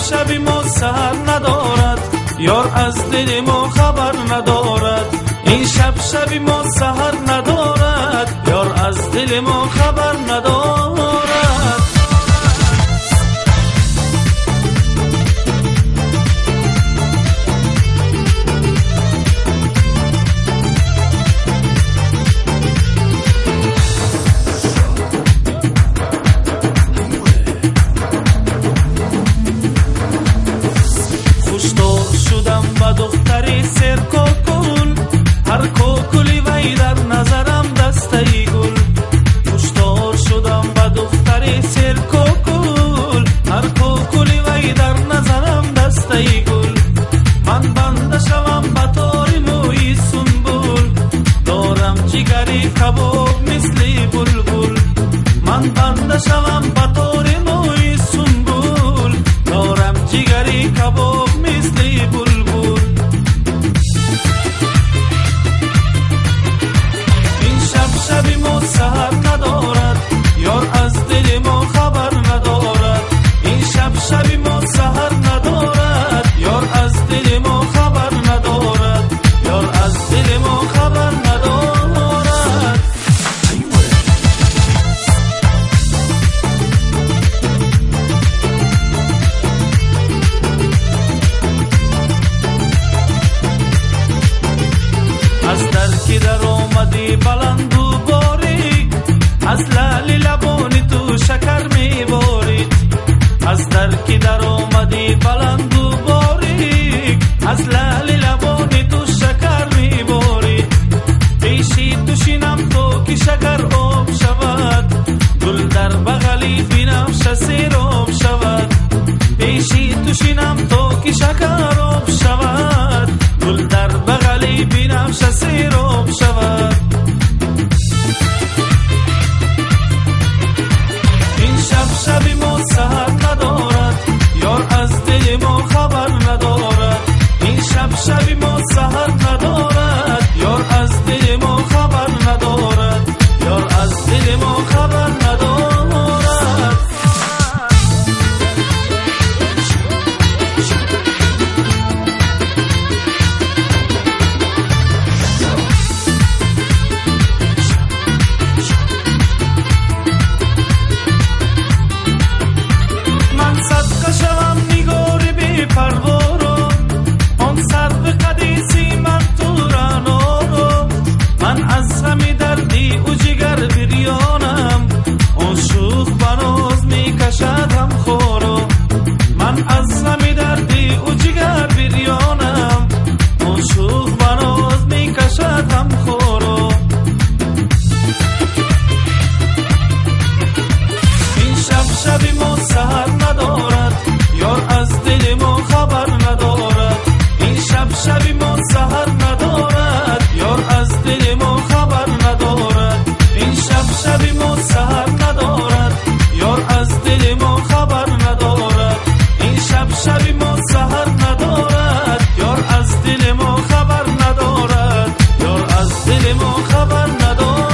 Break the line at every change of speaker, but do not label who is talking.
شب ما سحر ندارد، یار از دل ما خبر ندارد. این شب شب ما سحر ندارد، یار از دل ما خبر ندارد. شدم با دختری سر کوکل، هر کوکلی وی در نظرم دسته گل. خوشدار شدم با دختری سر کوکل، هر کوکلی وی در نظرم دسته گل. من بنده شوم به تار موی سنبول، دارم جگری کباب مثل بلبل. من بنده شوم به تار موی سنبول، دارم جگری کباب مثل بلبل. این شب شب ما سحر ندارد، یار از دل ما خبر ندارد. این شب شب ما سحر ندارد، یار از دل ما خبر ندارد. یار از دل ما خبر ندارد. از درکی در آمدی بلند و باریک، از لعل لبانی تو شکر میبارید. از درکی در آمدی بلند و باریک، از لعل لبانی تو شکر میبارید. پیشی تو شینم تو که شکر آب شود، گل در بغلی بینفش سیراب شود. پیشی تو شینم تو که شکر آب شود، گل در بغلی بینفش سیراب شود. این شب شب ما سحر ندارد، یار از دل ما خبر ندارد. این شب شب ما سحر ندارد، یار از دل ما خبر ندارد. یار از دل ما خبر ندارد. شب ما سحر ندارد، یار از دل ما خبر ندارد. این شب شب ما سحر ندارد، یار از دل ما خبر ندارد. این شب شب ما سحر ندارد، یار از دل ما خبر ندارد. این شب شب ما سحر ندارد، یار از دل ما خبر ندارد. یار از دل ما خبر ندارد.